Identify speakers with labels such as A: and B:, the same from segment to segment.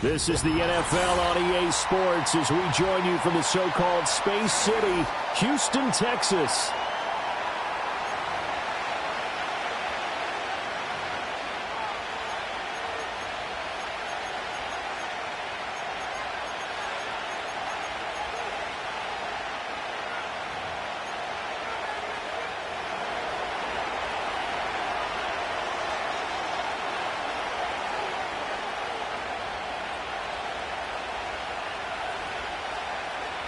A: This is the NFL on EA Sports as we join you from the so-called Space City, Houston, Texas.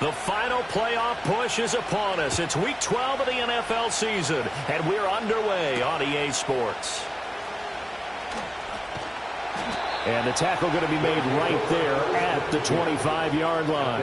A: The final playoff push is upon us. It's Week 12 of the NFL season, and we're underway on EA Sports. And the tackle going to be made right there at the 25-yard line.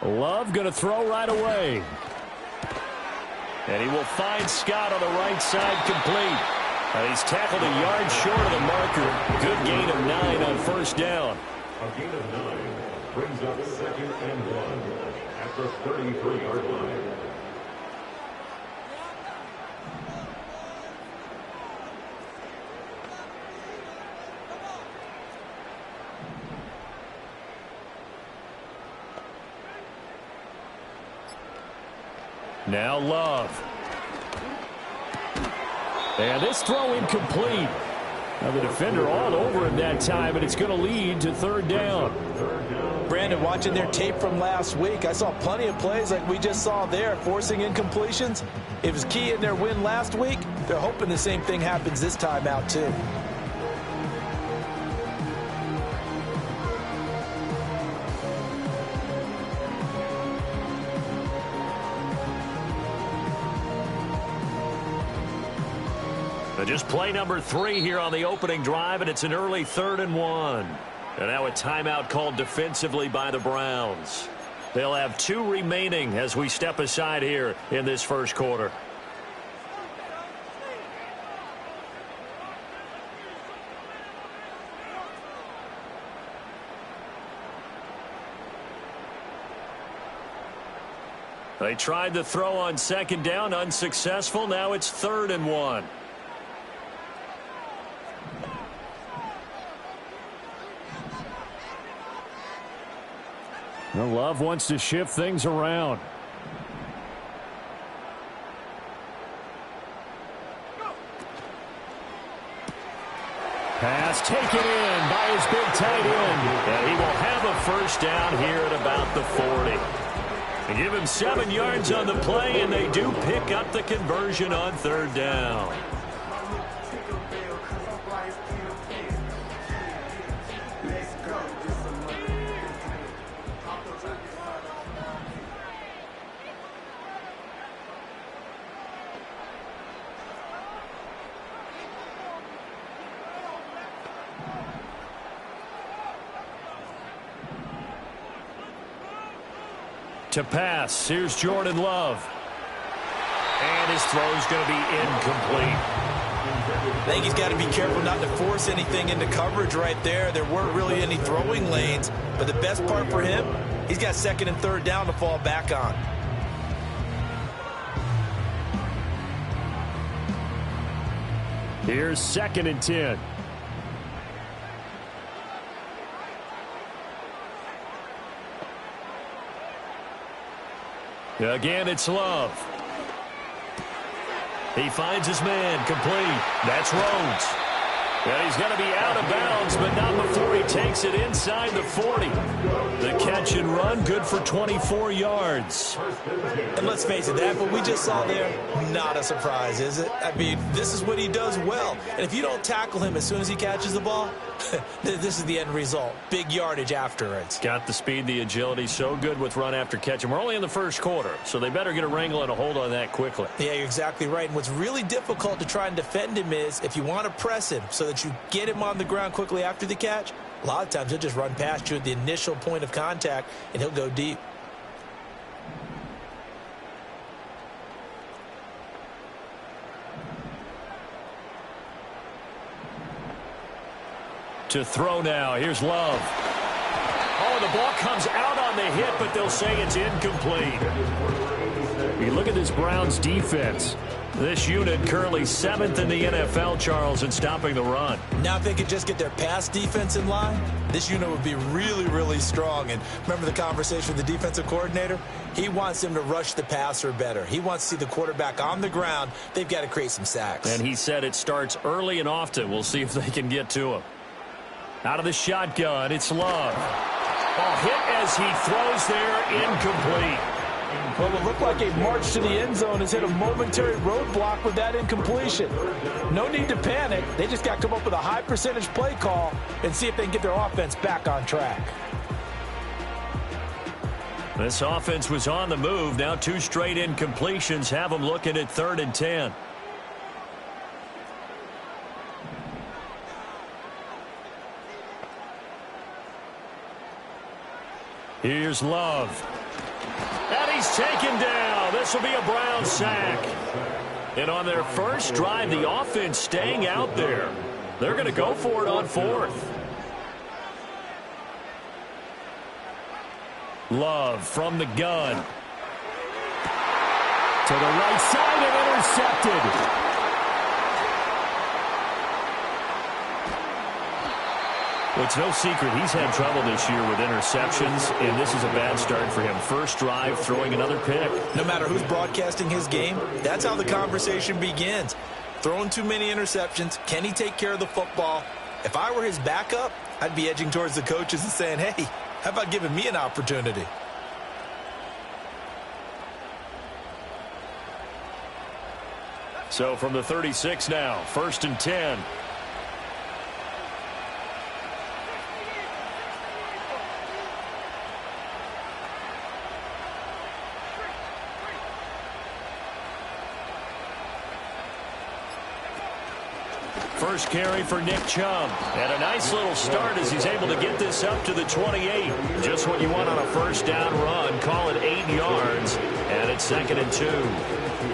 A: Love going to throw right away. And he will find Scott on the right side complete. And he's tackled a yard short of the marker. Good gain of 9 on first down.
B: A gain of 9 brings up 2nd and 1 at the 33-yard line.
A: Now Love. And this throw incomplete. Now the defender all over him that time, and it's going to lead to 3rd down.
C: Brandon, watching their tape from last week, I saw plenty of plays like we just saw there, forcing incompletions. It was key in their win last week. They're hoping the same thing happens this time out, too.
A: Just play number 3 here on the opening drive, and it's an early 3rd and 1. And now a timeout called defensively by the Browns. They'll have 2 remaining as we step aside here in this first quarter. They tried the throw on 2nd down, unsuccessful. Now it's 3rd and 1. Love wants to shift things around. Pass taken in by his big tight end. And he will have a first down here at about the 40. They give him 7 yards on the play, and they do pick up the conversion on 3rd down. To pass, here's Jordan Love. And his throw's going to be incomplete.
C: I think he's got to be careful not to force anything into coverage right there. There weren't really any throwing lanes, but the best part for him, he's got 2nd and 3rd down to fall back on.
A: Here's 2nd and 10. Again, it's Love. He finds his man, complete. That's Rhodes. And he's going to be out of bounds, but not before he takes it inside the 40. The catch and run, good for 24 yards.
C: And let's face it, that what we just saw there, not a surprise, is it? I mean, this is what he does well. And if you don't tackle him as soon as he catches the ball, this is the end result. Big yardage afterwards.
A: Got the speed, the agility, so good with run after catch. And we're only in the first quarter, so they better get a wrangle and a hold on that quickly.
C: Yeah, you're exactly right. And what's really difficult to try and defend him is if you want to press him so that that you get him on the ground quickly after the catch, a lot of times he'll just run past you at the initial point of contact, and he'll go deep.
A: To throw now. Here's Love. Oh, the ball comes out on the hit, but they'll say it's incomplete. You look at this Browns defense. This unit currently 7th in the NFL, Charles, in stopping the run.
C: Now if they could just get their pass defense in line, this unit would be really, really strong. And remember the conversation with the defensive coordinator? He wants them to rush the passer better. He wants to see the quarterback on the ground. They've got to create some sacks.
A: And he said it starts early and often. We'll see if they can get to him. Out of the shotgun, it's Love. Ball hit as he throws there, incomplete.
C: Well, it looked like a march to the end zone has hit a momentary roadblock with that incompletion. No need to panic. They just got to come up with a high percentage play call and see if they can get their offense back on track.
A: This offense was on the move. Now 2 straight incompletions have them looking at 3rd and 10. Here's Love. And he's taken down. This will be a Brown sack. And on their first drive, the offense staying out there. They're going to go for it on 4th. Love from the gun. To the right side and intercepted. Well, it's no secret he's had trouble this year with interceptions, and this is a bad start for him. First drive, throwing another pick.
C: No matter who's broadcasting his game, that's how the conversation begins. Throwing too many interceptions, can he take care of the football? If I were his backup, I'd be edging towards the coaches and saying, hey, how about giving me an opportunity?
A: So from the 36 now, 1st and 10. First carry for Nick Chubb. And a nice little start as he's able to get this up to the 28. Just what you want on a first down run. Call it 8 yards. And it's 2nd and 2.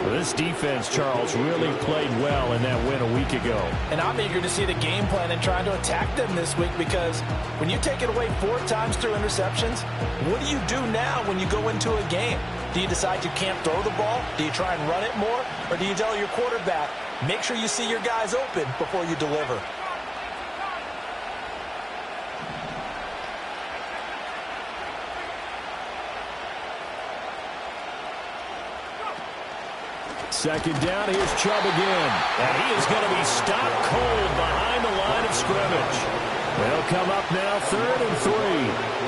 A: Well, this defense, Charles, really played well in that win a week ago.
C: And I'm eager to see the game plan and trying to attack them this week, because when you take it away 4 times through interceptions, what do you do now when you go into a game? Do you decide you can't throw the ball? Do you try and run it more? Or do you tell your quarterback, make sure you see your guys open before you deliver?
A: Second down, here's Chubb again. And he is going to be stopped cold behind the line of scrimmage. They'll come up now 3rd and 3.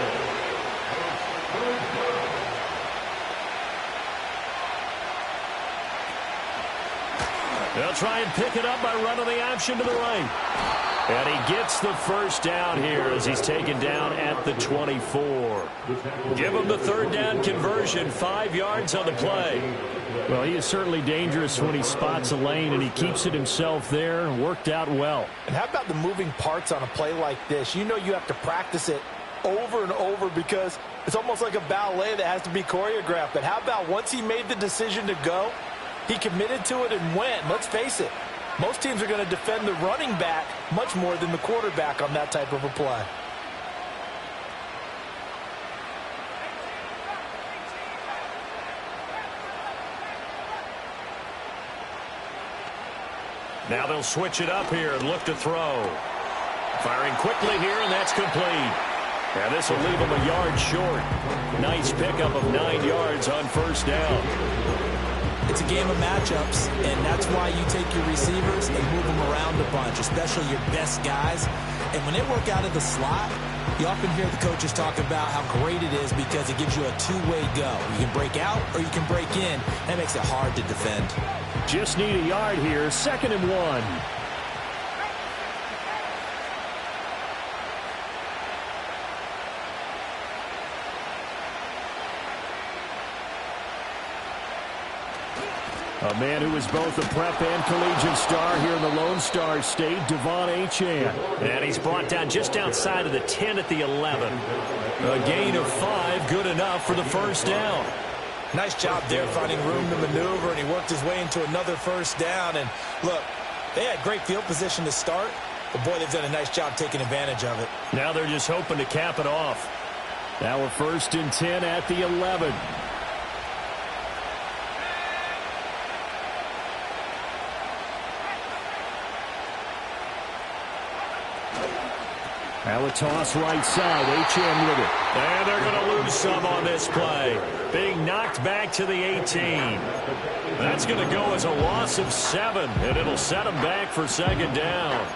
A: They'll try and pick it up by running the option to the right. And he gets the first down here as he's taken down at the 24. Give him the 3rd down conversion, 5 yards on the play. Well, he is certainly dangerous when he spots a lane, and he keeps it himself there. Worked out well.
C: And how about the moving parts on a play like this? You know you have to practice it over and over because it's almost like a ballet that has to be choreographed. But how about once he made the decision to go, he committed to it and went. Let's face it, most teams are going to defend the running back much more than the quarterback on that type of a play.
A: Now they'll switch it up here and look to throw. Firing quickly here, and that's complete. And this will leave him a yard short. Nice pickup of 9 yards on first down.
C: It's a game of matchups, and that's why you take your receivers and move them around a bunch, especially your best guys. And when they work out of the slot, you often hear the coaches talk about how great it is because it gives you a two-way go. You can break out or you can break in. That makes it hard to defend.
A: Just need a yard here, 2nd and 1.
D: A man who is both a prep and collegiate star here in the Lone Star State, Devon Achane.
A: And he's brought down just outside of the 10 at the 11. A gain of 5, good enough for the first down.
C: Nice job there finding room to maneuver, and he worked his way into another first down. And look, they had great field position to start, but boy, they've done a nice job taking advantage of it.
A: Now they're just hoping to cap it off.
D: Now we're 1st and 10 at the 11. Now a toss right side. Achane with it.
A: And they're going to lose some on this play. Being knocked back to the 18. That's going to go as a loss of 7, and it'll set them back for 2nd down.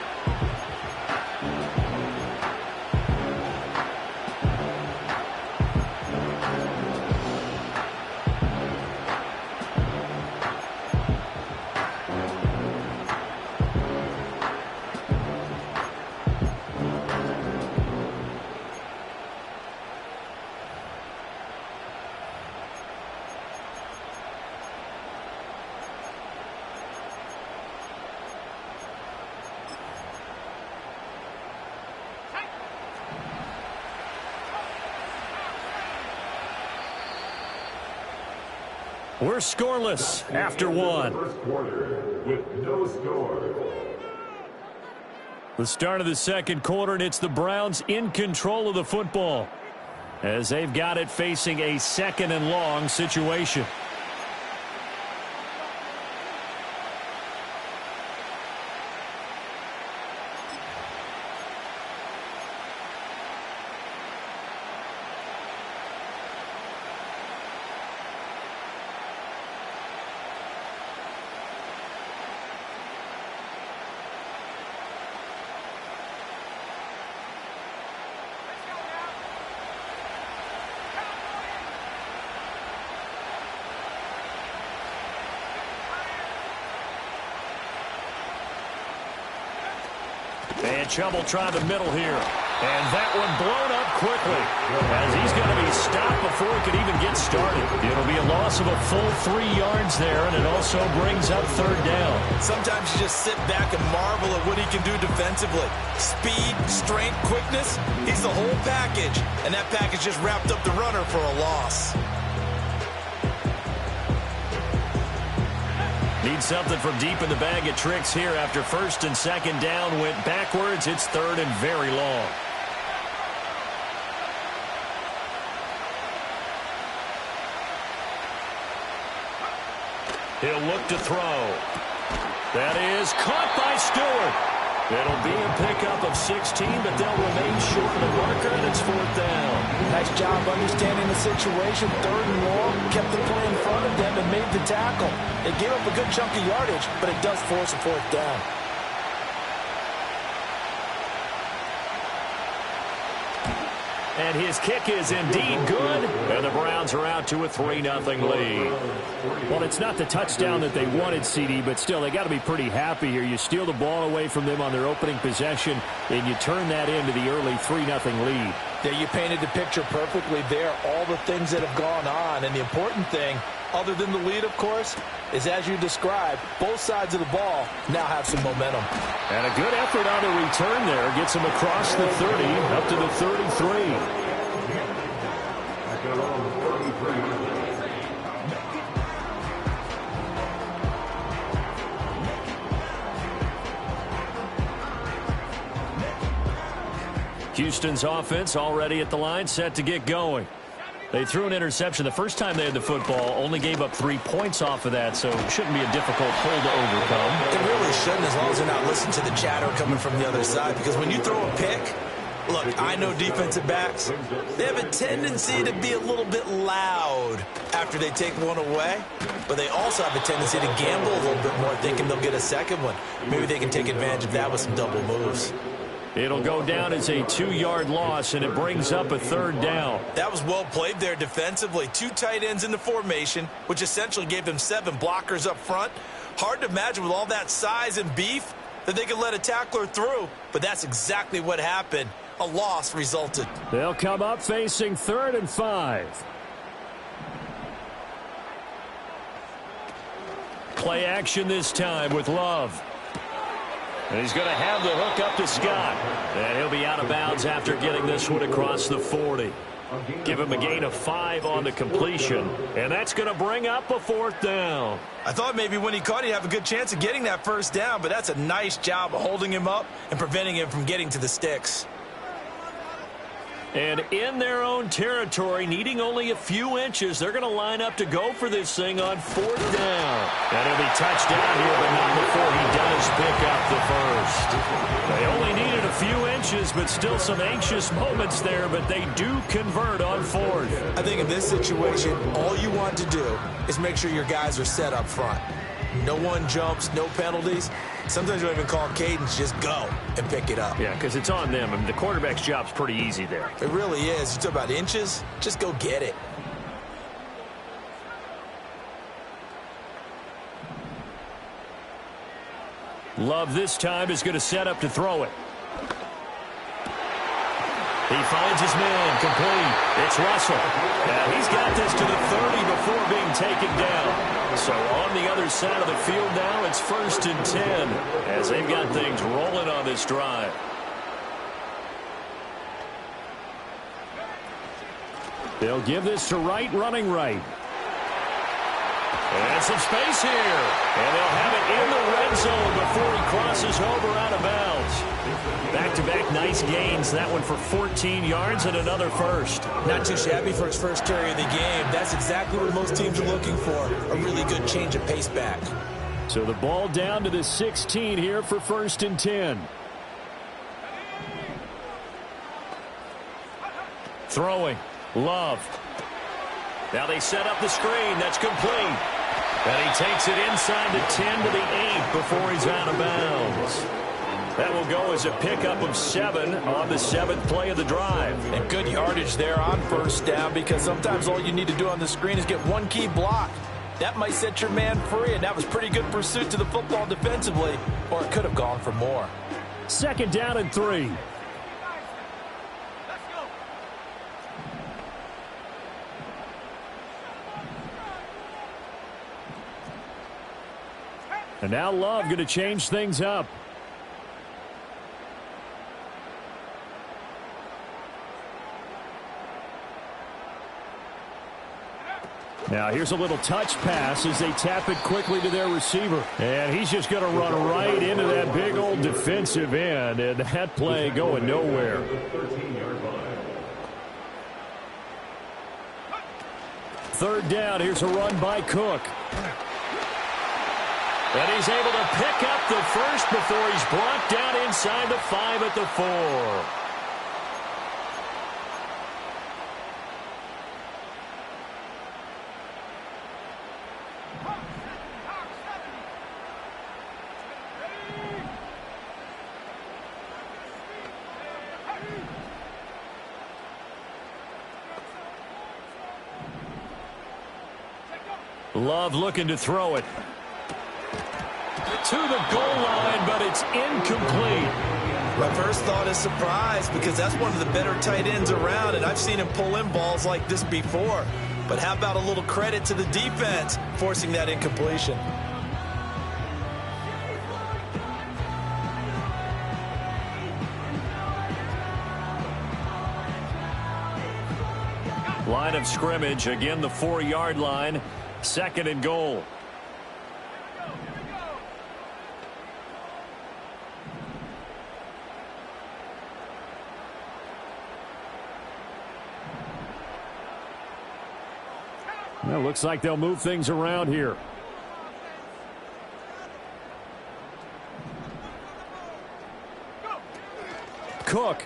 A: We're scoreless after 1.
B: First quarter with no score.
A: The start of the 2nd quarter, and it's the Browns in control of the football as they've got it facing a 2nd and long situation. And trouble trying the middle here. And that one blown up quickly as he's going to be stopped before he could even get started. It'll be a loss of a full 3 yards there, and it also brings up 3rd down.
C: Sometimes you just sit back and marvel at what he can do defensively. Speed, strength, quickness, he's the whole package. And that package just wrapped up the runner for a loss.
A: Need something from deep in the bag of tricks here after 1st and 2nd down went backwards. It's 3rd and very long. He'll look to throw. That is caught by Stewart. It'll be a pickup of 16, but they'll remain short of the marker, and it's 4th down.
C: Nice job understanding the situation. 3rd and long, kept the play in front of them and made the tackle. They gave up a good chunk of yardage, but it does force a 4th down.
A: And his kick is indeed good, and the Browns are out to a 3-0 lead.
D: Well, it's not the touchdown that they wanted, CD, but still, they got to be pretty happy here. You steal the ball away from them on their opening possession, and you turn that into the early 3-0 lead.
C: Yeah, you painted the picture perfectly there, all the things that have gone on. And the important thing, other than the lead, of course, is as you described, both sides of the ball now have some momentum.
D: And a good effort on the return there. Gets him across the 30, up to the 33.
A: Houston's offense already at the line, set to get going. They threw an interception the first time they had the football, only gave up 3 points off of that, so it shouldn't be a difficult hole to overcome.
C: It really shouldn't, as long as they're not listening to the chatter coming from the other side, because when you throw a pick, look, I know defensive backs, they have a tendency to be a little bit loud after they take one away, but they also have a tendency to gamble a little bit more, thinking they'll get a second one. Maybe they can take advantage of that with some double moves.
A: It'll go down as a 2-yard loss, and it brings up a 3rd down.
C: That was well played there defensively. 2 tight ends in the formation, which essentially gave them 7 blockers up front. Hard to imagine with all that size and beef that they could let a tackler through, but that's exactly what happened. A loss resulted.
D: They'll come up facing 3rd and 5.
A: Play action this time with Love. And he's going to have the hook up to Scott. And he'll be out of bounds after getting this one across the 40. Give him a gain of 5 on the completion. And that's going to bring up a 4th down.
C: I thought maybe when he caught, he'd have a good chance of getting that first down, but that's a nice job of holding him up and preventing him from getting to the sticks.
A: And in their own territory, needing only a few inches, they're going to line up to go for this thing on 4th down. And he'll be touched down here, but not before he does pick up the first. They only needed a few inches, but still some anxious moments there, but they do convert on 4th.
C: I think in this situation, all you want to do is make sure your guys are set up front. No one jumps, no penalties. Sometimes you don't even call cadence, just go and pick it up.
A: Yeah, because it's on them. I mean, the quarterback's job's pretty easy there.
C: It really is. You talk about inches, just go get it.
A: Love this time is going to set up to throw it. He finds his man, complete. It's Russell. And he's got this to the 30 before being taken down. So on the other side of the field now, it's 1st and 10 as they've got things rolling on this drive.
D: They'll give this to Wright, running right.
A: And some space here. And they'll have it in the red zone before he crosses over out of bounds. Back-to-back nice gains. That one for 14 yards and another first.
C: Not too shabby for his first carry of the game. That's exactly what most teams are looking for. A really good change of pace back.
D: So the ball down to the 16 here for 1st and 10.
A: Throwing. Love. Now they set up the screen. That's complete. And he takes it inside the 10 to the 8 before he's out of bounds. That will go as a pickup of 7 on the 7th play of the drive.
C: And good yardage there on 1st down, because sometimes all you need to do on the screen is get one key block. That might set your man free, and that was pretty good pursuit to the football defensively, or it could have gone for more.
D: 2nd down and 3. And now Love going to change things up. Now here's a little touch pass as they tap it quickly to their receiver. And he's just going to run right into that big old defensive end. And that play going nowhere. 3rd down. Here's a run by Cook.
A: And he's able to pick up the first before he's brought down inside the 5 at the 4. Love looking to throw it. To the goal line, but it's incomplete.
C: My first thought is surprise, because that's one of the better tight ends around, and I've seen him pull in balls like this before. But how about a little credit to the defense forcing that incompletion?
A: Line of scrimmage, again the 4-yard line. 2nd and goal.
D: Well, looks like they'll move things around here. Cook.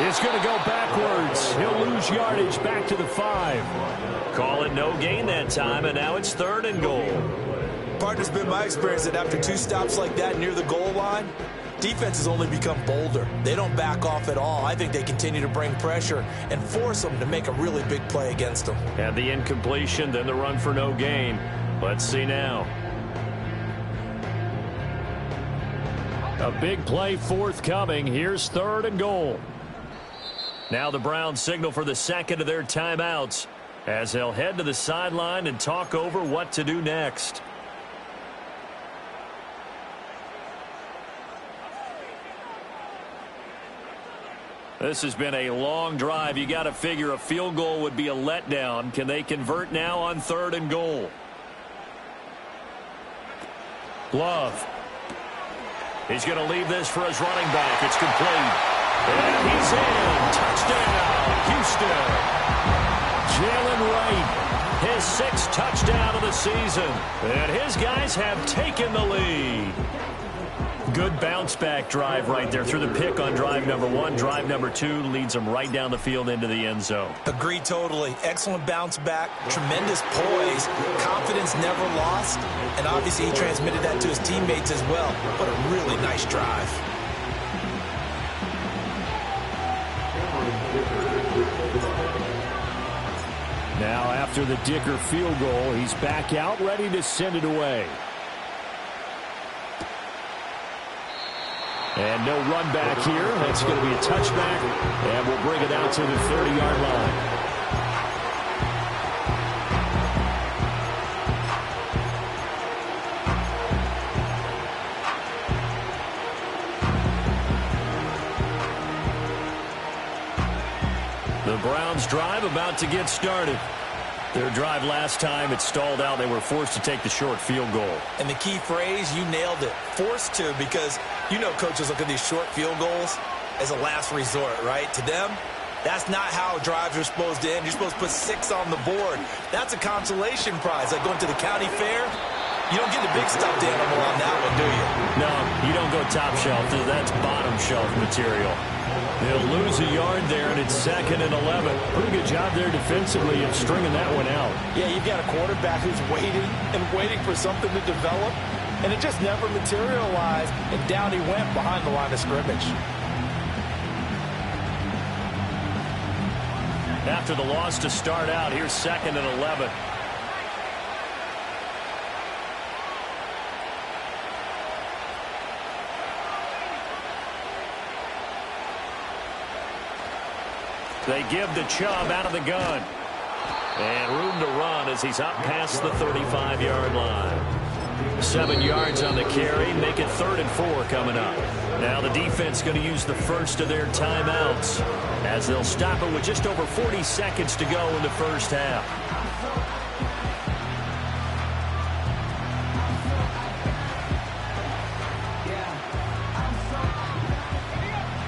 D: It's going to go backwards. He'll lose yardage back to the 5.
A: Call it no gain that time, and now it's 3rd and goal.
C: Partner's been my experience that after 2 stops like that near the goal line, defenses only become bolder. They don't back off at all. I think they continue to bring pressure and force them to make a really big play against them.
A: Have the incompletion, then the run for no gain. Let's see now.
D: A big play forthcoming. Here's 3rd and goal.
A: Now the Browns signal for the 2nd of their timeouts. as they'll head to the sideline and talk over what to do next. This has been a long drive. You got to figure a field goal would be a letdown. Can they convert now on 3rd and goal? Love. He's going to leave this for his running back. It's complete. And he's in. Touchdown, Houston. Jalen Wright, his 6th touchdown of the season. And his guys have taken the lead. Good bounce-back drive right there through the pick on drive number 1. Drive number 2 leads them right down the field into the end zone.
C: Agree totally. Excellent bounce back, tremendous poise, confidence never lost, and obviously he transmitted that to his teammates as well. What a really nice drive.
D: Now after the Dicker field goal, he's back out ready to send it away. And no run back here. That's going to be a touchback. And we'll bring it out to the 30-yard line.
A: The Browns drive about to get started. Their drive last time, it stalled out. They were forced to take the short field goal.
C: And the key phrase, you nailed it. Forced to, because you know coaches look at these short field goals as a last resort, right? To them, that's not how drives are supposed to end. You're supposed to put 6 on the board. That's a consolation prize. Like going to the county fair, you don't get the big stuffed animal on that one, do you?
A: No, you don't go top shelf. That's bottom shelf material. They'll lose a yard there, and it's 2nd and 11.
D: Pretty good job there defensively of stringing that one out.
C: Yeah, you've got a quarterback who's waiting and waiting for something to develop, and it just never materialized, and down he went behind the line of scrimmage.
A: After the loss to start out, here's 2nd and 11. They give to Chubb out of the gun. And room to run as he's up past the 35-yard line. 7 yards on the carry. Make it 3rd and 4 coming up. Now the defense going to use the first of their timeouts as they'll stop it with just over 40 seconds to go in the first half.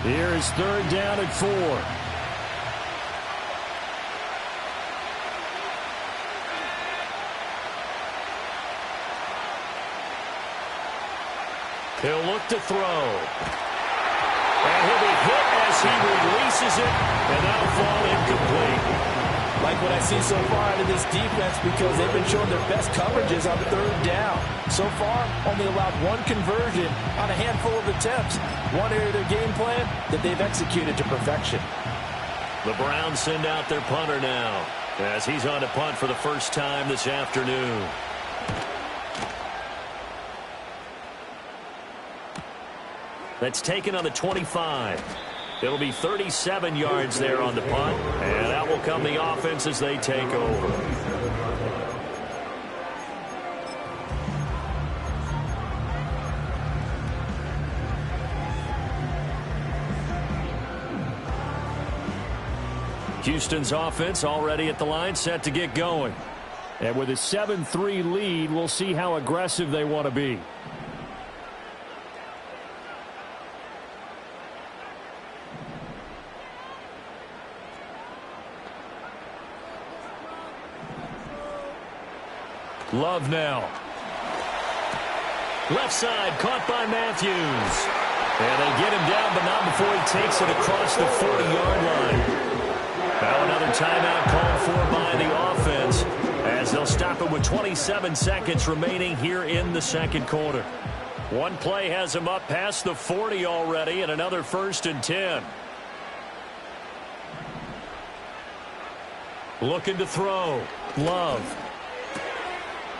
D: Here is 3rd down and 4.
A: He'll look to throw. And he'll be hit as he releases it, and that'll fall incomplete.
C: Like what I see so far out of this defense, because they've been showing their best coverages on 3rd down. So far, only allowed 1 conversion on a handful of attempts. One area of their game plan that they've executed to perfection.
A: The Browns send out their punter now as he's on to punt for the first time this afternoon. That's taken on the 25. It'll be 37 yards there on the punt, and out will come the offense as they take over. Houston's offense already at the line, set to get going.
D: And with a 7-3 lead, we'll see how aggressive they want to be.
A: Love now. Left side, caught by Matthews. And they get him down, but not before he takes it across the 40-yard line. Now another timeout called for by the offense as they'll stop it with 27 seconds remaining here in the 2nd quarter. One play has him up past the 40 already, and another 1st and 10. Looking to throw. Love.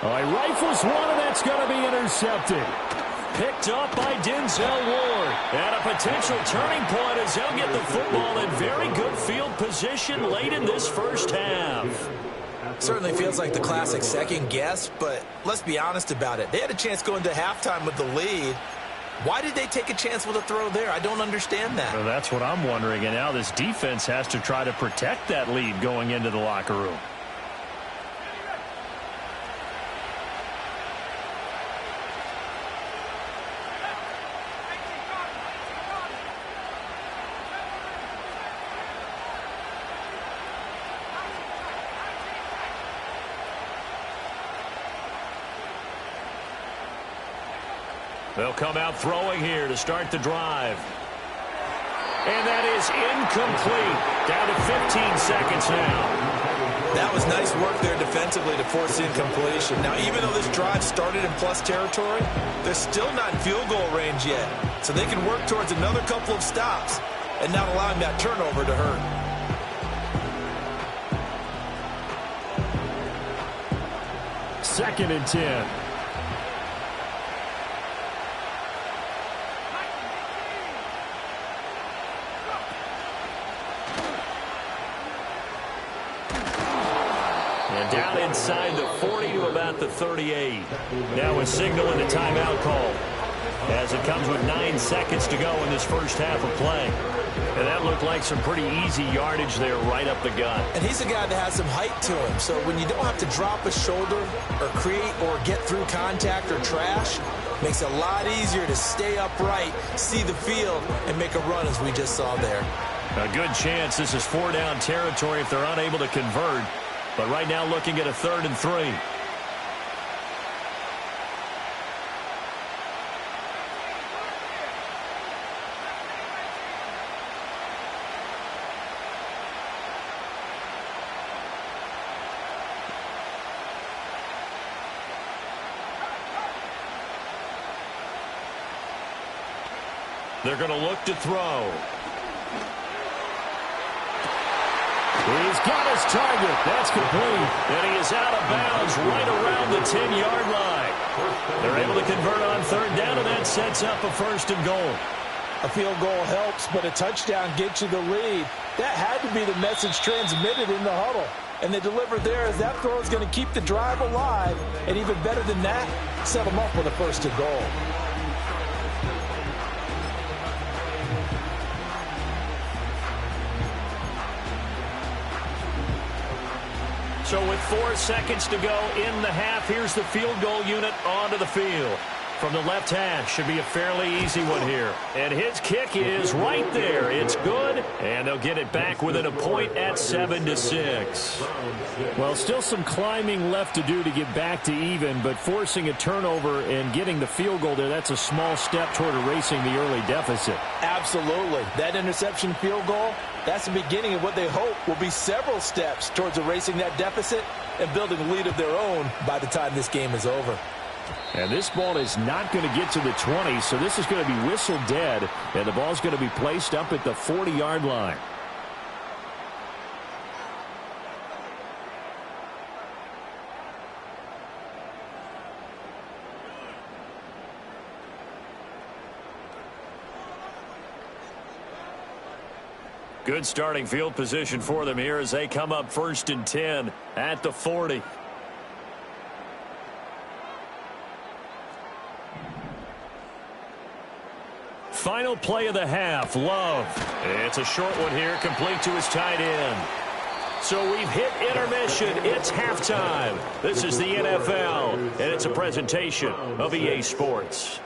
D: He rifles one, and that's going to be intercepted.
A: Picked up by Denzel Ward. And a potential turning point as they'll get the football in very good field position late in this first half.
C: Certainly feels like the classic second guess, but let's be honest about it. They had a chance going into halftime with the lead. Why did they take a chance with a throw there? I don't understand that.
D: Well, that's what I'm wondering, and now this defense has to try to protect that lead going into the locker room.
A: They'll come out throwing here to start the drive. And that is incomplete. Down to 15 seconds now.
C: That was nice work there defensively to force incompletion. Now, even though this drive started in plus territory, they're still not in field goal range yet. So they can work towards another couple of stops and not allowing that turnover to hurt.
D: Second and 10.
A: Down inside the 40 to about the 38. Now a signal and a timeout call as it comes with 9 seconds to go in this first half of play. And that looked like some pretty easy yardage there right up the gut.
C: And he's a guy that has some height to him. So when you don't have to drop a shoulder or create or get through contact or trash, makes it a lot easier to stay upright, see the field, and make a run as we just saw there.
A: A good chance this is 4-down territory if they're unable to convert. But right now looking at a 3rd and 3. They're going to look to throw.
D: He's got his target. That's complete.
A: And he is out of bounds right around the 10-yard line. They're able to convert on 3rd down, and that sets up a 1st and goal.
C: A field goal helps, but a touchdown gets you the lead. That had to be the message transmitted in the huddle. And they delivered there as that throw is going to keep the drive alive. And even better than that, set them up with a 1st and goal.
A: So with 4 seconds to go in the half, here's the field goal unit onto the field. From the left hash, should be a fairly easy one here. And his kick is right there. It's good, and they'll get it back within a point at 7-6.
D: Well, still some climbing left to do to get back to even, but forcing a turnover and getting the field goal there, that's a small step toward erasing the early deficit.
C: Absolutely. That interception field goal, that's the beginning of what they hope will be several steps towards erasing that deficit and building a lead of their own by the time this game is over.
D: And this ball is not going to get to the 20, so this is going to be whistled dead, and the ball's going to be placed up at the 40-yard line.
A: Good starting field position for them here as they come up 1st and 10 at the 40. Final play of the half, Love. It's a short one here, complete to his tight end. So we've hit intermission. It's halftime. This is the NFL, and it's a presentation of EA Sports.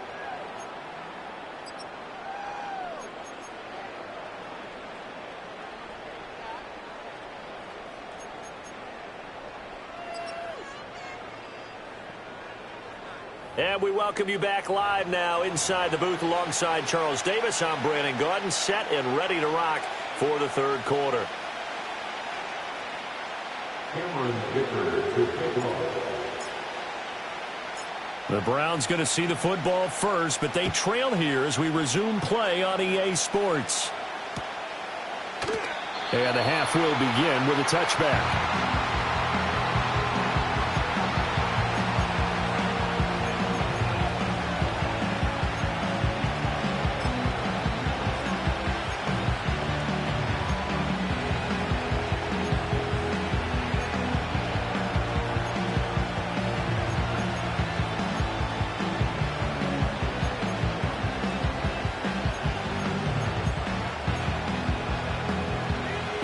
A: And we welcome you back live now inside the booth alongside Charles Davis. I'm Brandon Gaudin, set and ready to rock for the 3rd quarter. The Browns going to see the football first, but they trail here as we resume play on EA Sports.
D: And the half will begin with a touchback.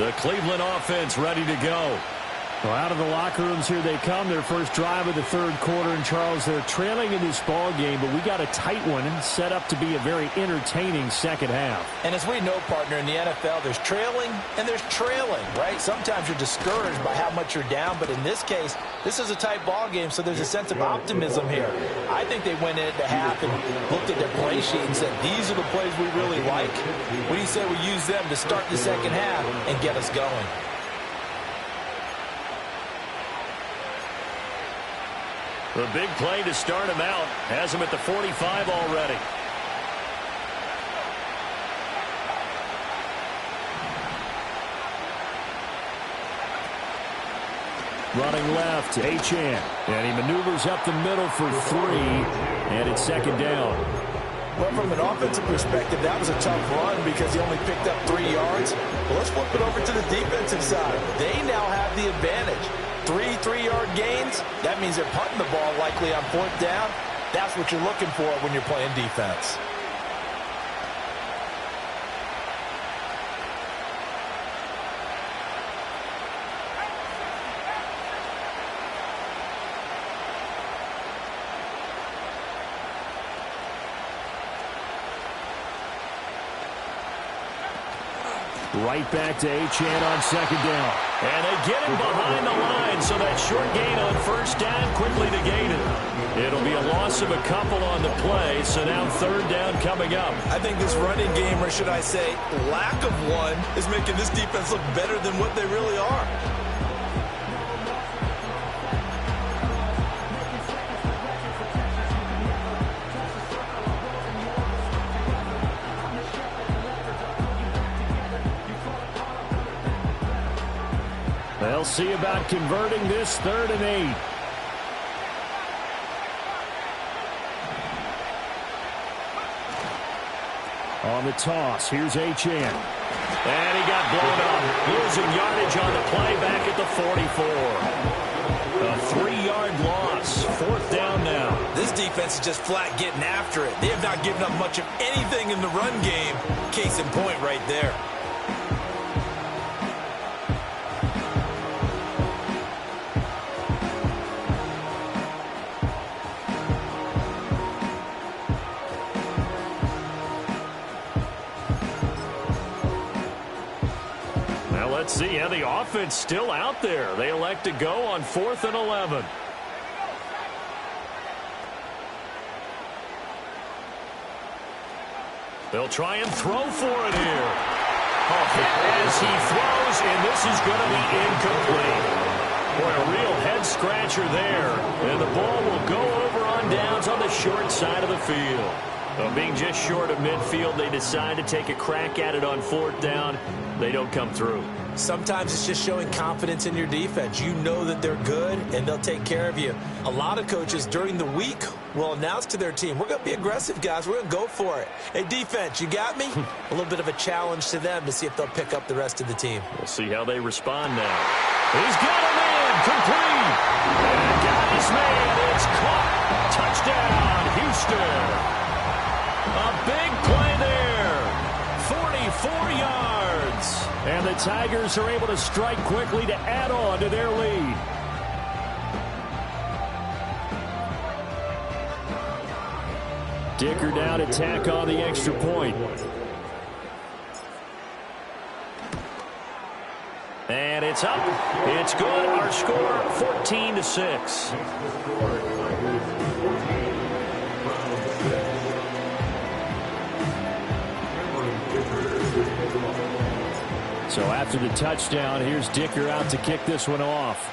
A: The Cleveland offense ready to go.
D: Well, out of the locker rooms here they come. Their first drive of the third quarter. And, Charles, they're trailing in this ball game, but we got a tight one set up to be a very entertaining second half.
C: And as we know, partner, in the NFL, there's trailing and there's trailing, right? Sometimes you're discouraged by how much you're down, but in this case, this is a tight ball game, so there's a sense of optimism here. I think they went into half and looked at their play sheet and said, these are the plays we really like. What do you say we use them to start the second half and get us going?
A: The big play to start him out has him at the 45 already.
D: Running left, Achane. And he maneuvers up the middle for 3. And it's second down.
C: Well, from an offensive perspective, that was a tough run because he only picked up 3 yards. Well, let's flip it over to the defensive side. They now have the advantage. 3 3-yard gains, that means they're punting the ball likely on 4th down. That's what you're looking for when you're playing defense.
D: Right back to Achane on second down.
A: And they get him behind the line, so that short gain on first down quickly negated. It'll be a loss of a couple on the play, so now third down coming up.
C: I think this running game, or should I say lack of one, is making this defense look better than what they really are.
D: They'll see about converting this 3rd and 8. On the toss, here's Achane.
A: And he got blown up, losing yardage on the play back at the 44. A 3-yard loss, 4th down now.
C: This defense is just flat getting after it. They have not given up much of anything in the run game. Case in point right there.
A: Let's see how the offense still out there. They elect to go on 4th and 11. They'll try and throw for it here. As he throws, and this is going to be incomplete. Boy, a real head-scratcher there. And the ball will go over on downs on the short side of the field. Well, being just short of midfield, they decide to take a crack at it on 4th down. They don't come through.
C: Sometimes it's just showing confidence in your defense. You know that they're good, and they'll take care of you. A lot of coaches during the week will announce to their team, we're going to be aggressive, guys. We're going to go for it. Hey, defense, you got me? A little bit of a challenge to them to see if they'll pick up the rest of the team.
A: We'll see how they respond now. He's got a man, complete. And got his man. It's caught. Touchdown, Houston. A big play there. 44 yards.
D: And the Tigers are able to strike quickly to add on to their lead. Dicker down to tack on the extra point.
A: And it's up. It's good. Our score, 14-6.
D: So after the touchdown, here's Dicker out to kick this one off.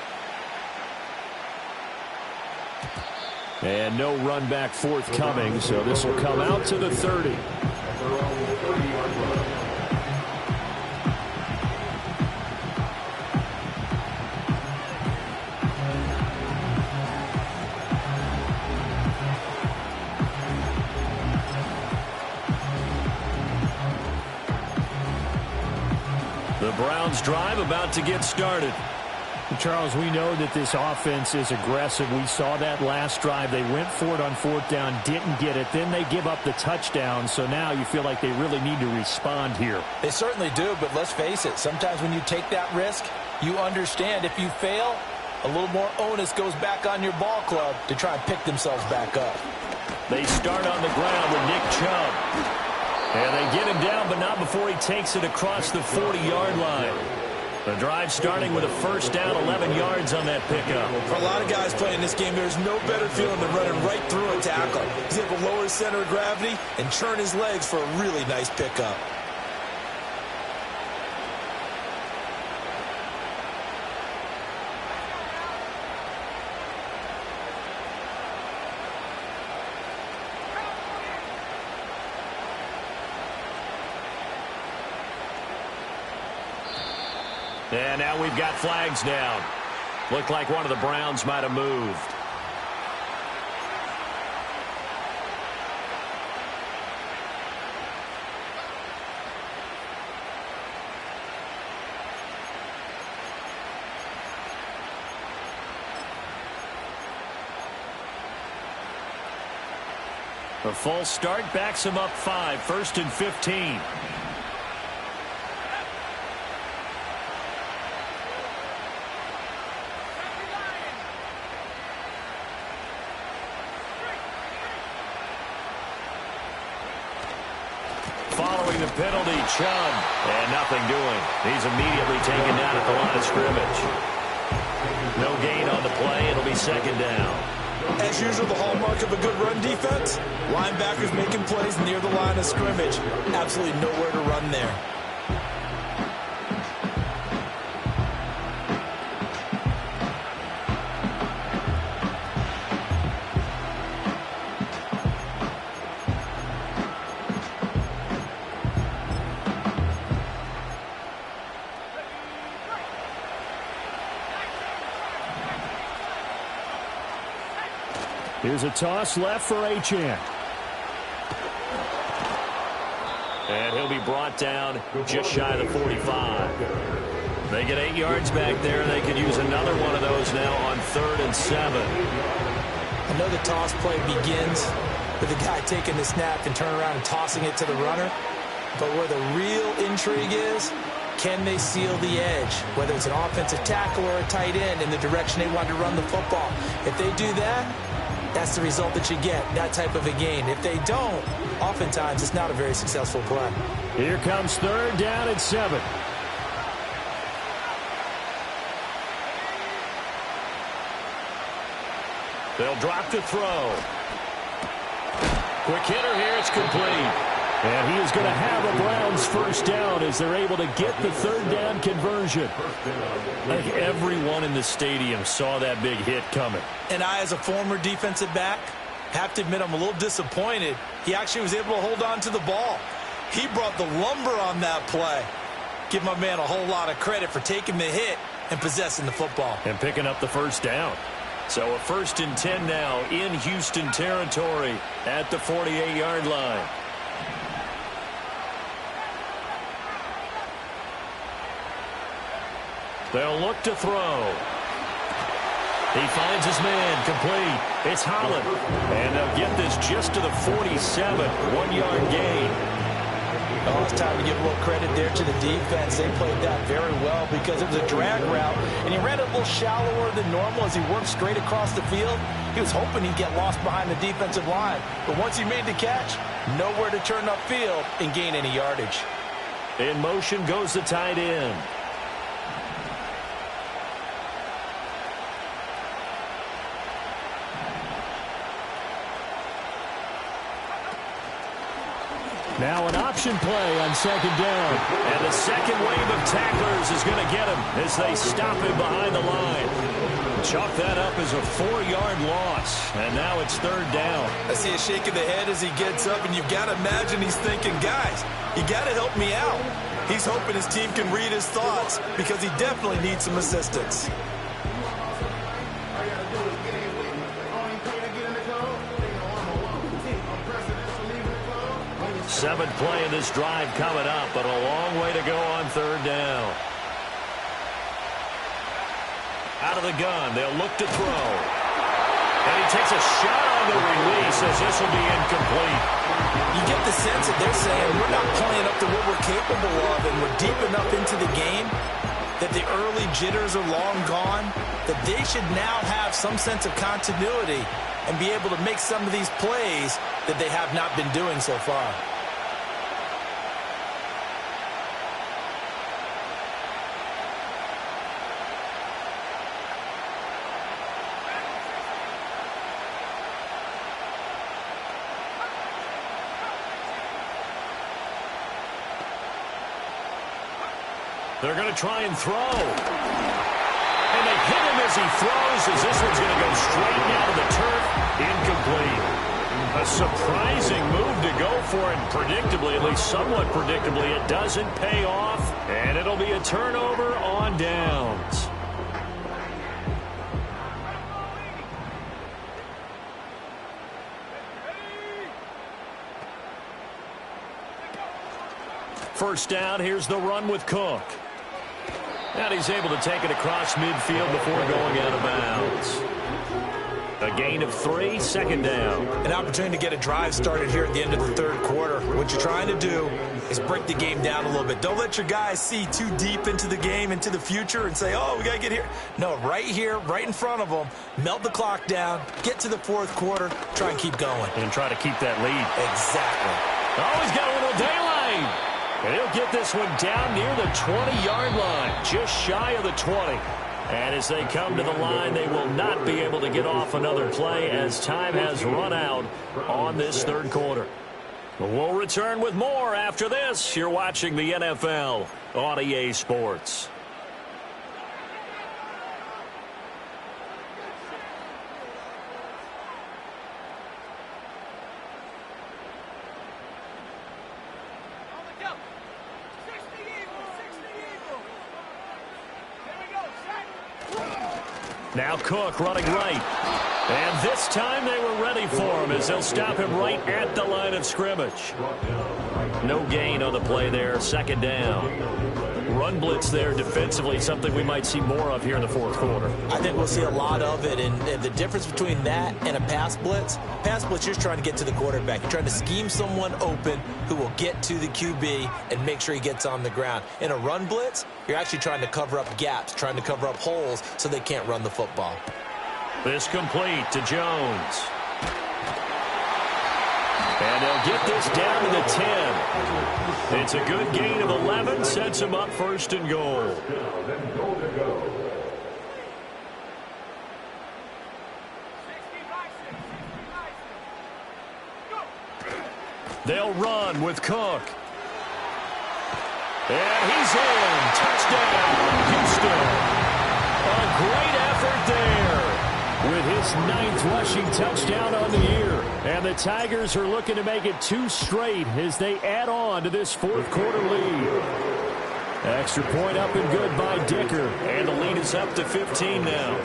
D: And no run back forthcoming, so this will come out to the 30.
A: The Browns drive about to get started.
D: Charles, we know that this offense is aggressive. We saw that last drive. They went for it on fourth down, didn't get it. Then they give up the touchdown. So now you feel like they really need to respond here.
C: They certainly do, but let's face it. Sometimes when you take that risk, you understand if you fail, a little more onus goes back on your ball club to try and pick themselves back up.
A: They start on the ground with Nick Chubb. And they get him down, but not before he takes it across the 40-yard line. The drive starting with a first down, 11 yards on that pickup.
C: For a lot of guys playing this game, there's no better feeling than running right through a tackle. He's able to lower his center of gravity and turn his legs for a really nice pickup.
A: And now we've got flags down. Looked like one of the Browns might have moved. A false start backs him up 5, 1st and 15. Following the penalty, Chubb, and nothing doing. He's immediately taken down at the line of scrimmage. No gain on the play. It'll be second down.
C: As usual, the hallmark of a good run defense, linebackers making plays near the line of scrimmage. Absolutely nowhere to run there.
D: Here's a toss left for Achane.
A: And he'll be brought down just shy of the 45. They get 8 yards back there. They could use another one of those now on 3rd and 7.
C: I know the toss play begins with the guy taking the snap and turning around and tossing it to the runner. But where the real intrigue is, can they seal the edge? Whether it's an offensive tackle or a tight end in the direction they want to run the football. If they do that, that's the result that you get, that type of a gain. If they don't, oftentimes it's not a very successful play.
D: Here comes 3rd down and 7.
A: They'll drop to throw. Quick hitter here. It's complete.
D: And he is going to have a Browns first down as they're able to get the 3rd down conversion.
A: I think everyone in the stadium saw that big hit coming.
C: And I, as a former defensive back, have to admit I'm a little disappointed. He actually was able to hold on to the ball. He brought the lumber on that play. Give my man a whole lot of credit for taking the hit and possessing the football.
A: And picking up the first down. So a 1st and 10 now in Houston territory at the 48-yard line. They'll look to throw. He finds his man, complete. It's Holland. And they'll get this just to the 47, 1-yard gain.
C: Oh, it's time to give a little credit there to the defense. They played that very well because it was a drag route, and he ran it a little shallower than normal as he worked straight across the field. He was hoping he'd get lost behind the defensive line. But once he made the catch, nowhere to turn upfield and gain any yardage.
A: In motion goes the tight end.
D: Now an option play on 2nd down.
A: And the second wave of tacklers is going to get him as they stop him behind the line. Chalk that up as a 4-yard loss. And now it's 3rd down.
C: I see a shake of the head as he gets up, and you've got to imagine he's thinking, guys, you got to help me out. He's hoping his team can read his thoughts because he definitely needs some assistance.
A: Seventh play in this drive coming up, but a long way to go on 3rd down. out of the gun. They'll look to throw. And he takes a shot on the release as this will be incomplete.
C: You get the sense that they're saying we're not playing up to what we're capable of, and we're deep enough into the game that the early jitters are long gone, that they should now have some sense of continuity and be able to make some of these plays that they have not been doing so far.
A: They're going to try and throw. And they hit him as he throws, as this one's going to go straight down to the turf. Incomplete. A surprising move to go for it. Predictably, at least somewhat predictably, it doesn't pay off. And it'll be a turnover on downs. First down, here's the run with Cook. And he's able to take it across midfield before going out of bounds. A gain of 3, second down.
C: An opportunity to get a drive started here at the end of the third quarter. What you're trying to do is break the game down a little bit. Don't let your guys see too deep into the game, into the future, and say, oh, we got to get here. No, right here, right in front of them, melt the clock down, get to the fourth quarter, try and keep going.
A: And try to keep that lead.
C: Exactly.
A: Oh, he's got a little daylight. And he'll get this one down near the 20-yard line, just shy of the 20. And as they come to the line, they will not be able to get off another play as time has run out on this third quarter. We'll return with more after this. You're watching the NFL on EA Sports. Now Cook running right. And this time they were ready for him as they'll stop him right at the line of scrimmage. No gain on the play there, second down. Run blitz there defensively, something we might see more of here in the fourth quarter.
C: I think we'll see a lot of it, and the difference between that and a pass blitz, you're just trying to get to the quarterback. You're trying to scheme someone open who will get to the QB and make sure he gets on the ground. In a run blitz, you're actually trying to cover up gaps, trying to cover up holes so they can't run the football.
A: This complete to Jones. And they'll get this down to the 10. It's a good gain of 11, sets him up first and goal. They'll run with Cook. And he's in. Touchdown, Houston. A great effort there with his 9th rushing touchdown on the year. And the Tigers are looking to make it 2 straight as they add on to this fourth quarter lead. Extra point up and good by Dicker. And the lead is up to 15 now.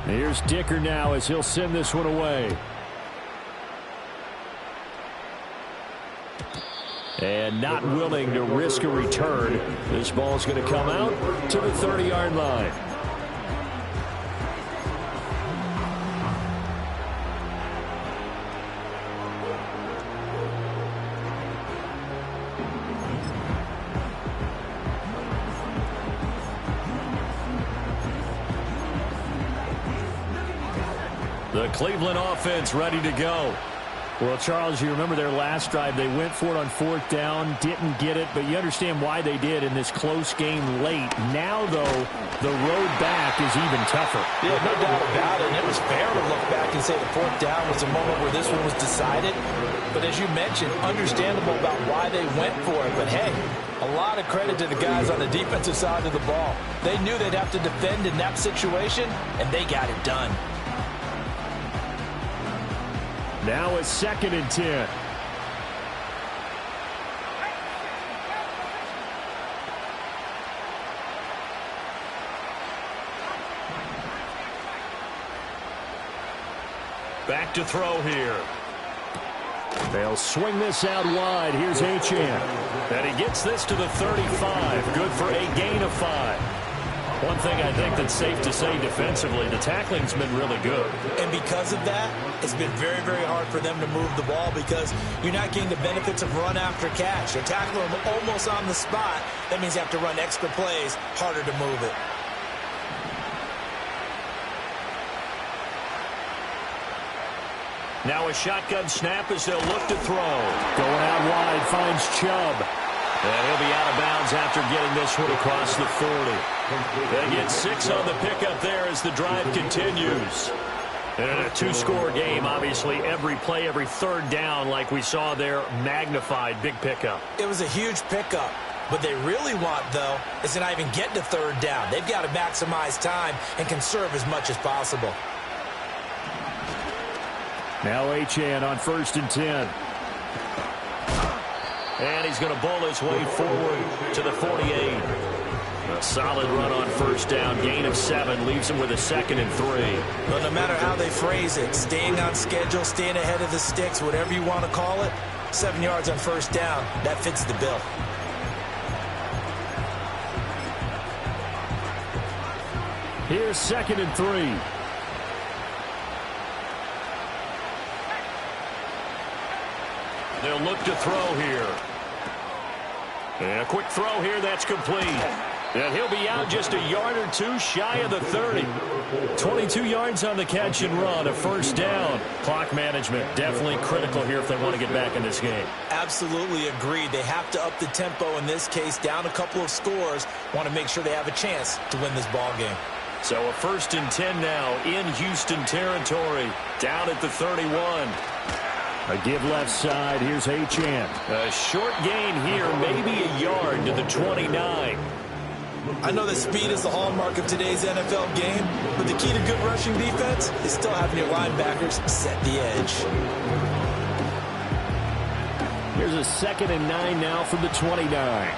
A: Here's Dicker now as he'll send this one away. And not willing to risk a return. This ball's going to come out to the 30-yard line. The Cleveland offense ready to go. Well, Charles, you remember their last drive. They went for it on 4th down, didn't get it, but you understand why they did in this close game late. Now, though, the road back is even tougher.
C: Yeah, no doubt about it. And it was fair to look back and say the 4th down was the moment where this one was decided. But as you mentioned, understandable about why they went for it. But, hey, a lot of credit to the guys on the defensive side of the ball. They knew they'd have to defend in that situation, and they got it done.
D: Now it's 2nd and 10.
A: Back to throw here.
D: They'll swing this out wide. Here's Achane.
A: And he gets this to the 35. Good for a gain of 5. One thing I think that's safe to say defensively, the tackling's been really good.
C: And because of that, it's been very, very hard for them to move the ball because you're not getting the benefits of run after catch. They're tackling them almost on the spot. That means you have to run extra plays, harder to move it.
A: Now a shotgun snap as they'll look to throw.
D: Going out wide, finds Chubb.
A: And he'll be out of bounds after getting this one across the 40. They get 6 on the pickup there as the drive continues. And in a 2-score game, obviously every play, every third down, like we saw there, magnified. Big pickup.
C: It was a huge pickup. What they really want, though, is to not even get to third down. They've got to maximize time and conserve as much as possible.
D: Now Achane on 1st and 10.
A: And he's going to bowl his way forward to the 48. A solid run on 1st down. Gain of 7 leaves him with a 2nd and 3.
C: Well, no matter how they phrase it, staying on schedule, staying ahead of the sticks, whatever you want to call it, 7 yards on 1st down, that fits the bill.
D: Here's 2nd and 3.
A: They'll look to throw here. And a quick throw here, that's complete. And he'll be out just a yard or 2 shy of the 30.
D: 22 yards on the catch and run, a 1st down.
A: Clock management definitely critical here if they want to get back in this game.
C: Absolutely agreed. They have to up the tempo in this case, down a couple of scores. Want to make sure they have a chance to win this ball game.
A: So a 1st and 10 now in Houston territory, down at the 31.
D: A give left side. Here's Achane.
A: A short gain here, maybe a yard to the 29.
C: I know that speed is the hallmark of today's NFL game, but the key to good rushing defense is still having your linebackers set the edge.
D: Here's a 2nd and 9 now from the 29.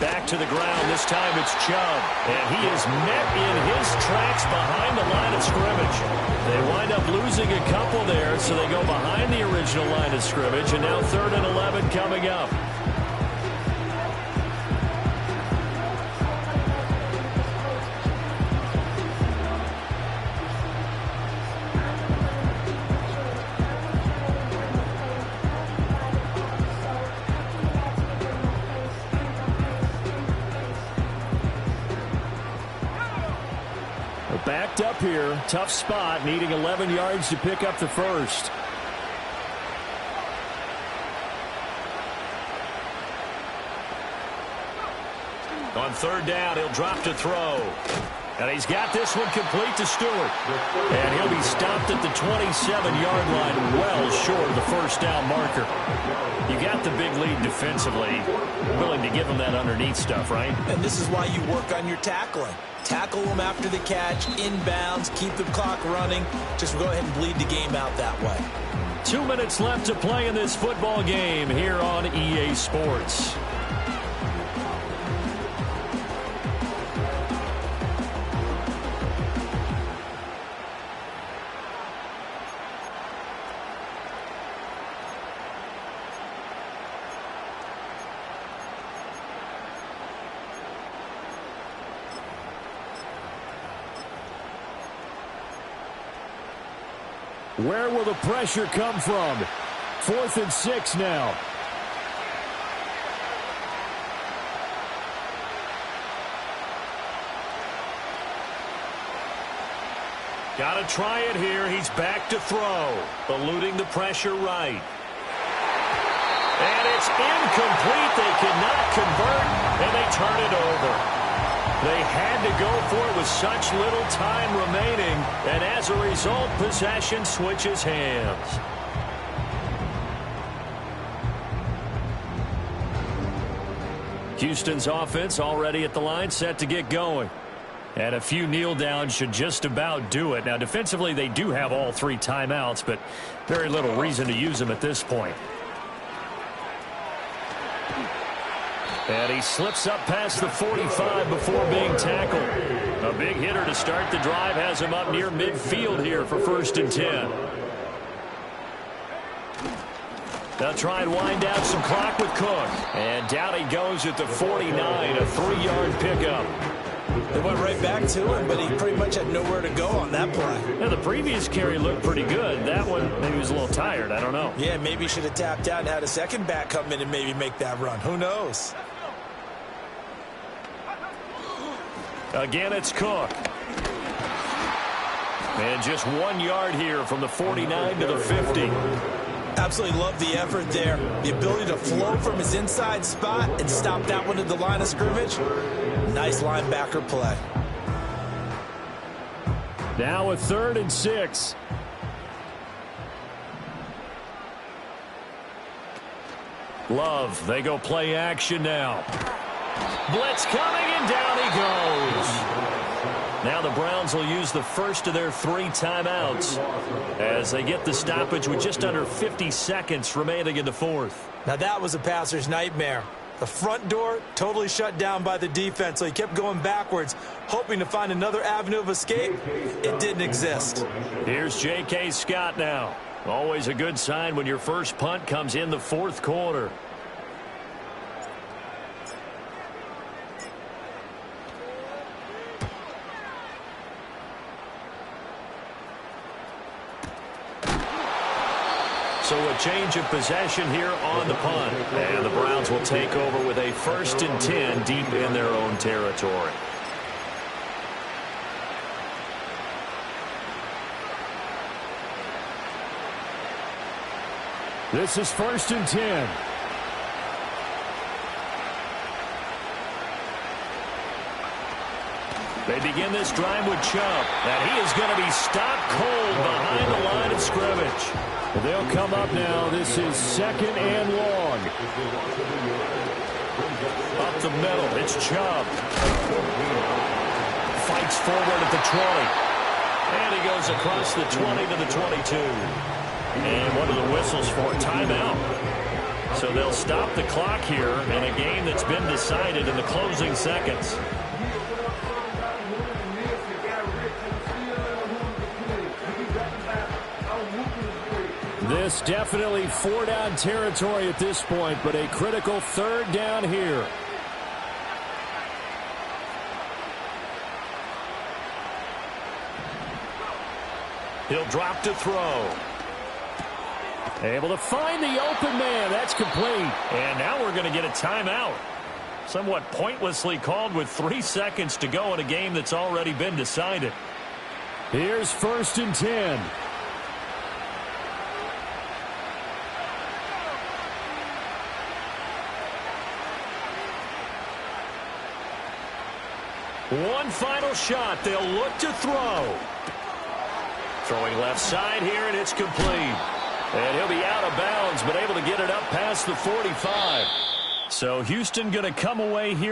A: Back to the ground. This time it's Chubb. And he is met in his tracks behind the line of scrimmage. They wind up losing a couple there, so they go behind the original line of scrimmage. And now 3rd and 11 coming up.
D: Backed up here. Tough spot. Needing 11 yards to pick up the 1st.
A: On 3rd down, he'll drop to throw. And he's got this one complete to Stewart. And he'll be stopped at the 27-yard line, well short of the 1st down marker. You got the big lead defensively. Willing to give him that underneath stuff, right?
C: And this is why you work on your tackling. Tackle them after the catch, inbounds, keep the clock running. Just go ahead and bleed the game out that way.
A: 2 minutes left to play in this football game here on EA Sports.
D: Where will the pressure come from? 4th and 6 now.
A: Got to try it here. He's back to throw. Eluding the pressure right. And it's incomplete. They cannot convert, and they turn it over. They had to go for it with such little time remaining, and as a result, possession switches hands. Houston's offense already at the line, set to get going. And a few kneel downs should just about do it. Now, defensively, they do have all 3 timeouts, but very little reason to use them at this point. And he slips up past the 45 before being tackled. A big hitter to start the drive has him up near midfield here for 1st and 10. They'll try and wind down some clock with Cook. And down he goes at the 49, a 3-yard pickup.
C: They went right back to him, but he pretty much had nowhere to go on that play.
A: Yeah, the previous carry looked pretty good. That one, maybe he was a little tired. I don't know.
C: Yeah, maybe he should have tapped out and had a second back come in and maybe make that run. Who knows?
A: Again, it's Cook. And just 1 yard here from the 49 to the 50.
C: Absolutely love the effort there. The ability to flow from his inside spot and stop that one at the line of scrimmage. Nice linebacker play.
D: Now a 3rd and 6.
A: Love, they go play action now. Blitz coming, and down he goes. Now the Browns will use the first of their 3 timeouts as they get the stoppage with just under 50 seconds remaining in the 4th.
C: Now that was a passer's nightmare. The front door totally shut down by the defense, so he kept going backwards, hoping to find another avenue of escape. It didn't exist.
A: Here's J.K. Scott now. Always a good sign when your first punt comes in the 4th quarter. So a change of possession here on the punt. And the Browns will take over with a 1st and 10 deep in their own territory.
D: This is 1st and 10.
A: They begin this drive with Chubb. And he is going to be stopped cold behind the line of scrimmage.
D: They'll come up now. This is 2nd and long.
A: Up the middle, it's Chubb. Fights forward at the 20. And he goes across the 20 to the 22. And one of the whistles for a timeout. So they'll stop the clock here in a game that's been decided in the closing seconds.
D: This definitely 4-down territory at this point, but a critical 3rd down here.
A: He'll drop to throw.
D: Able to find the open man. That's complete.
A: And now we're going to get a timeout. Somewhat pointlessly called with 3 seconds to go in a game that's already been decided.
D: Here's 1st and 10.
A: One final shot. They'll look to throw. Throwing left side here, and it's complete. And he'll be out of bounds, but able to get it up past the 45. So Houston going to come away here.